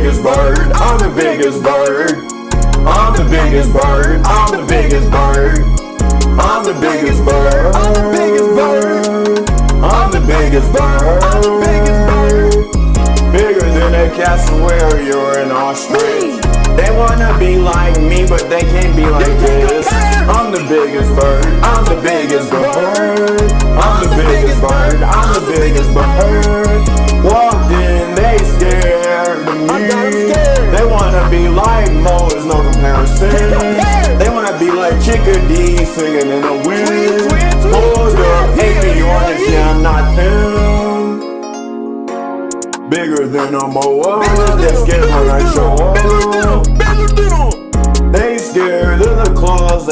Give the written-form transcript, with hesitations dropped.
biggest bird. I'm the biggest bird. I'm the biggest bird. I'm the biggest bird. I'm the biggest bird. I'm the biggest bird. I'm the biggest bird. I'm the biggest bird. Bigger than a cassowary or an ostrich. They wanna be like me, but they can't be like this. I'm the biggest bird. I'm the biggest bird. I'm the biggest bird. I'm the biggest bird. Walked in, they scared of me. They wanna be like Mo, there's no comparison. They wanna be like Chickadee singing in the wind. Hold up, avionics, yeah, I'm not them. Bigger than a moa, let's get her and show up.